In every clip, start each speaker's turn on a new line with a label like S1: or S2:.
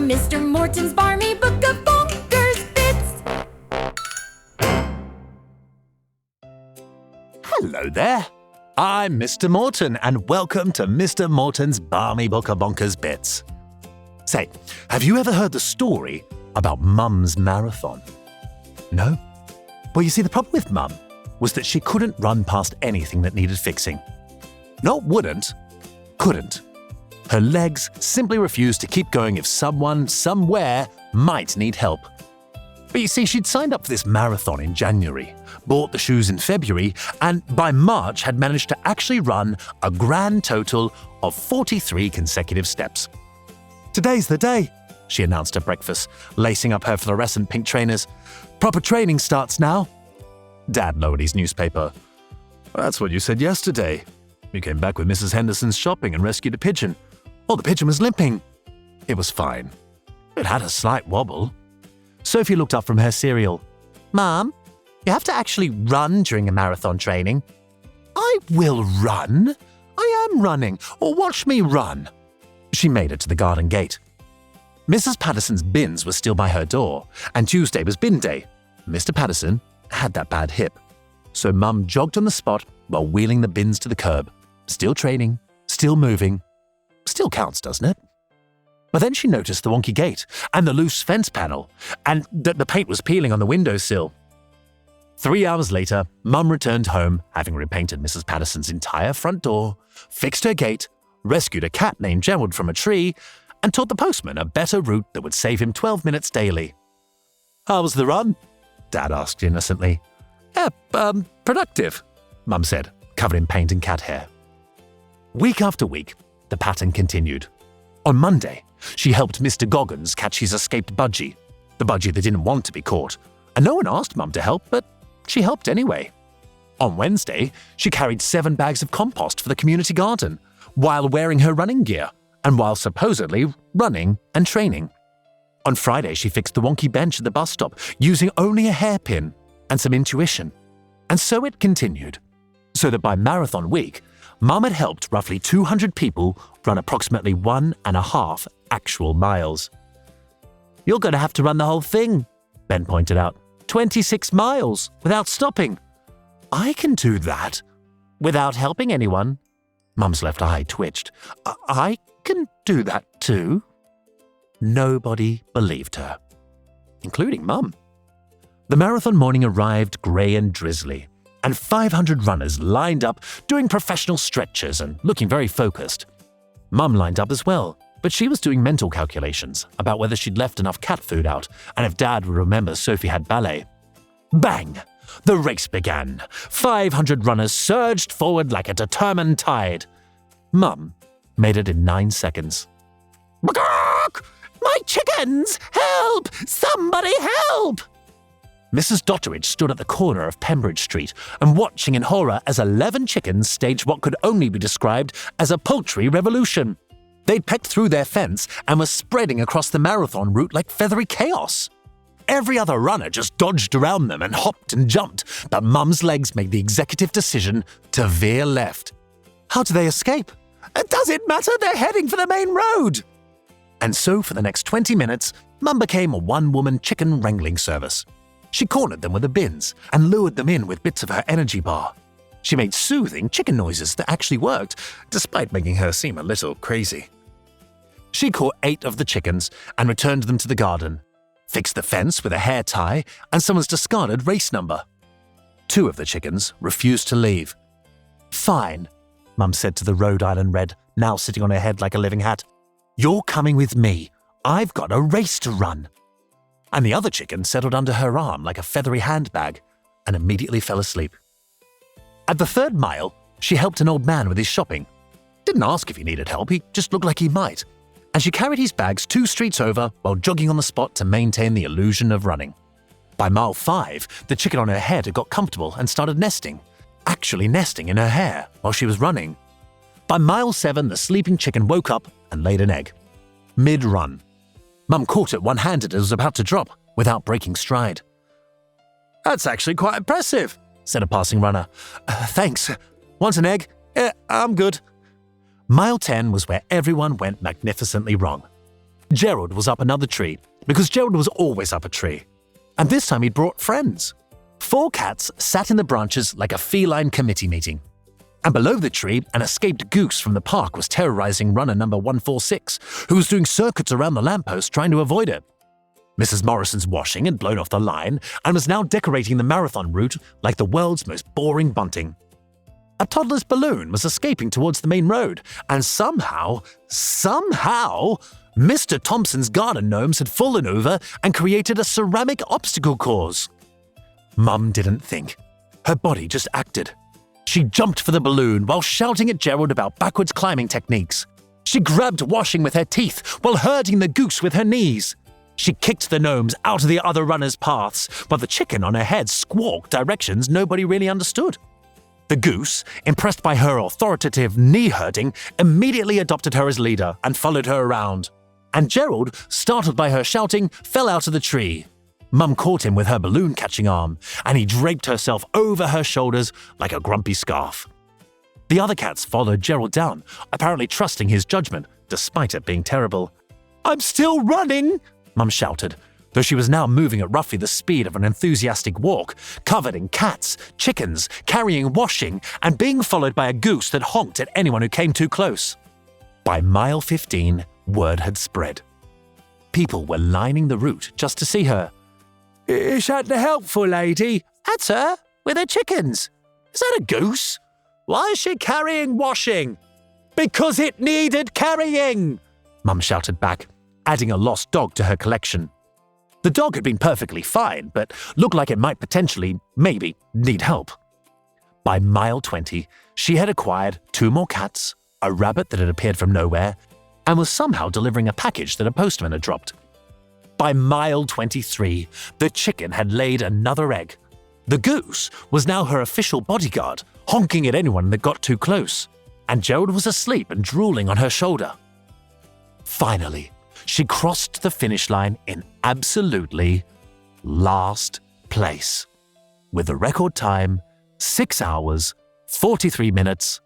S1: from Mr. Morton's Barmy Book of Bonkers Bits.
S2: Hello there. I'm Mr. Morton, and welcome to Mr. Morton's Barmy Book of Bonkers Bits. Say, have you ever heard the story about Mum's marathon? No? Well, you see, the problem with Mum was that she couldn't run past anything that needed fixing. Not wouldn't, couldn't. Her legs simply refused to keep going if someone, somewhere, might need help. But you see, she'd signed up for this marathon in January, bought the shoes in February, and by March had managed to actually run a grand total of 43 consecutive steps. "Today's the day," she announced at breakfast, lacing up her fluorescent pink trainers. "Proper training starts now." Dad lowered his newspaper. "That's what you said yesterday. You came back with Mrs. Henderson's shopping and rescued a pigeon. Oh, the pigeon was limping." It was fine. It had a slight wobble. Sophie looked up from her cereal. "Mom, you have to actually run during a marathon training." "I will run. I am running. Or watch me run." She made it to the garden gate. Mrs. Patterson's bins were still by her door, and Tuesday was bin day. Mr. Patterson had that bad hip. So Mum jogged on the spot while wheeling the bins to the curb. Still training, still moving. Still counts, doesn't it? But then she noticed the wonky gate and the loose fence panel, and that the paint was peeling on the windowsill. 3 hours later, Mum returned home, having repainted Mrs. Patterson's entire front door, fixed her gate, rescued a cat named Gerald from a tree, and taught the postman a better route that would save him 12 minutes daily. "How was the run?" Dad asked innocently. Productive," Mum said, covered in paint and cat hair. Week after week, the pattern continued. On Monday, she helped Mr. Goggins catch his escaped budgie, the budgie that didn't want to be caught, and no one asked Mum to help, but she helped anyway. On Wednesday, she carried 7 bags of compost for the community garden, while wearing her running gear, and while supposedly running and training. On Friday, she fixed the wonky bench at the bus stop, using only a hairpin and some intuition. And so it continued, so that by marathon week, Mum had helped roughly 200 people run approximately 1.5 actual miles. "You're going to have to run the whole thing," Ben pointed out. 26 miles, without stopping." "I can do that." "Without helping anyone." Mum's left eye twitched. I can do that too." Nobody believed her, including Mum. The marathon morning arrived grey and drizzly, and 500 runners lined up doing professional stretches and looking very focused. Mum lined up as well, but she was doing mental calculations about whether she'd left enough cat food out and if Dad would remember Sophie had ballet. Bang! The race began. 500 runners surged forward like a determined tide. Mum made it in 9 seconds. "Gawk! My chickens! Help! Somebody help!" Mrs. Dotteridge stood at the corner of Pembridge Street and watching in horror as 11 chickens staged what could only be described as a poultry revolution. They'd pecked through their fence and were spreading across the marathon route like feathery chaos. Every other runner just dodged around them and hopped and jumped, but Mum's legs made the executive decision to veer left. How do they escape? Does it matter? They're heading for the main road. And so for the next 20 minutes, Mum became a one-woman chicken wrangling service. She cornered them with the bins and lured them in with bits of her energy bar. She made soothing chicken noises that actually worked, despite making her seem a little crazy. She caught 8 of the chickens and returned them to the garden, fixed the fence with a hair tie and someone's discarded race number. 2 of the chickens refused to leave. "Fine," Mum said to the Rhode Island Red, now sitting on her head like a living hat. "You're coming with me. I've got a race to run." And the other chicken settled under her arm like a feathery handbag and immediately fell asleep. At the 3rd mile, she helped an old man with his shopping. Didn't ask if he needed help, he just looked like he might. And she carried his bags 2 streets over while jogging on the spot to maintain the illusion of running. By mile 5, the chicken on her head had got comfortable and started nesting, actually nesting in her hair while she was running. By mile 7, the sleeping chicken woke up and laid an egg. Mid-run. Mum caught it one-handed as it was about to drop, without breaking stride. "That's actually quite impressive," said a passing runner. Thanks. Want an egg?" I'm good." Mile 10 was where everyone went magnificently wrong. Gerald was up another tree, because Gerald was always up a tree. And this time he'd brought friends. 4 cats sat in the branches like a feline committee meeting. And below the tree, an escaped goose from the park was terrorizing runner number 146, who was doing circuits around the lamppost trying to avoid it. Mrs. Morrison's washing had blown off the line and was now decorating the marathon route like the world's most boring bunting. A toddler's balloon was escaping towards the main road, and somehow, Mr. Thompson's garden gnomes had fallen over and created a ceramic obstacle course. Mum didn't think. Her body just acted. She jumped for the balloon while shouting at Gerald about backwards climbing techniques. She grabbed washing with her teeth while herding the goose with her knees. She kicked the gnomes out of the other runners' paths, while the chicken on her head squawked directions nobody really understood. The goose, impressed by her authoritative knee-herding, immediately adopted her as leader and followed her around. And Gerald, startled by her shouting, fell out of the tree. Mum caught him with her balloon-catching arm, and he draped herself over her shoulders like a grumpy scarf. The other cats followed Gerald down, apparently trusting his judgment, despite it being terrible. "I'm still running!" Mum shouted, though she was now moving at roughly the speed of an enthusiastic walk, covered in cats, chickens, carrying washing, and being followed by a goose that honked at anyone who came too close. By mile 15, word had spread. People were lining the route just to see her. "Is that the helpful lady?" "That's her, with her chickens." "Is that a goose? Why is she carrying washing?" "Because it needed carrying," Mum shouted back, adding a lost dog to her collection. The dog had been perfectly fine, but looked like it might potentially, maybe, need help. By mile 20, she had acquired 2 more cats, a rabbit that had appeared from nowhere, and was somehow delivering a package that a postman had dropped. By mile 23, the chicken had laid another egg. The goose was now her official bodyguard, honking at anyone that got too close, and Gerald was asleep and drooling on her shoulder. Finally, she crossed the finish line in absolutely last place, with the record time 6 hours, 43 minutes,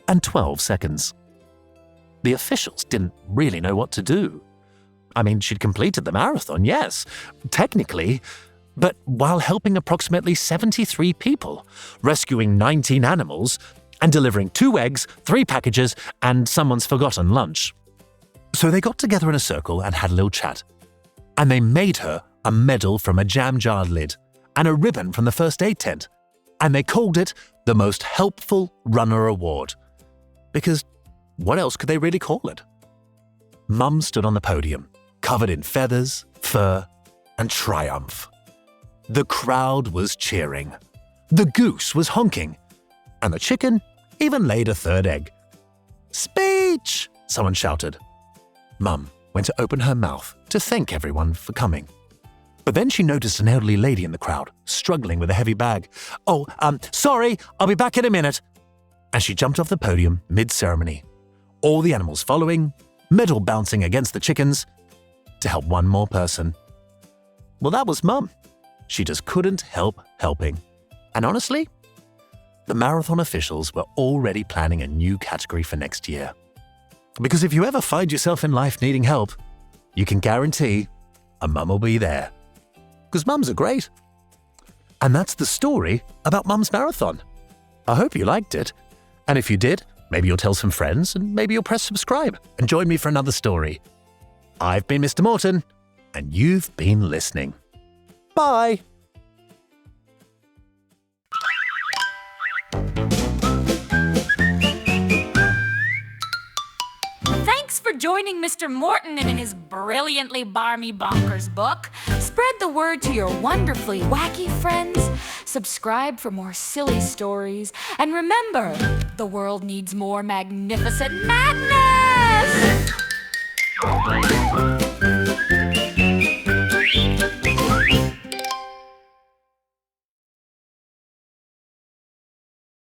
S2: and 12 seconds. The officials didn't really know what to do. I mean, she'd completed the marathon, yes, technically, but while helping approximately 73 people, rescuing 19 animals, and delivering 2 eggs, 3 packages, and someone's forgotten lunch. So they got together in a circle and had a little chat. And they made her a medal from a jam jar lid and a ribbon from the first aid tent. And they called it the Most Helpful Runner Award. Because what else could they really call it? Mum stood on the podium, covered in feathers, fur, and triumph. The crowd was cheering. The goose was honking. And the chicken even laid a 3rd egg. "Speech!" someone shouted. Mum went to open her mouth to thank everyone for coming. But then she noticed an elderly lady in the crowd, struggling with a heavy bag. Sorry, I'll be back in a minute." And she jumped off the podium mid-ceremony, all the animals following, medal bouncing against the chickens, to help one more person. Well, that was Mum. She just couldn't help helping. And honestly, the marathon officials were already planning a new category for next year. Because if you ever find yourself in life needing help, you can guarantee a mum will be there. Because mums are great. And that's the story about Mum's Marathon. I hope you liked it. And if you did, maybe you'll tell some friends and maybe you'll press subscribe and join me for another story. I've been Mr. Morton, and you've been listening. Bye!
S1: Thanks for joining Mr. Morton in his brilliantly barmy bonkers book. Spread the word to your wonderfully wacky friends. Subscribe for more silly stories. And remember, the world needs more magnificent madness!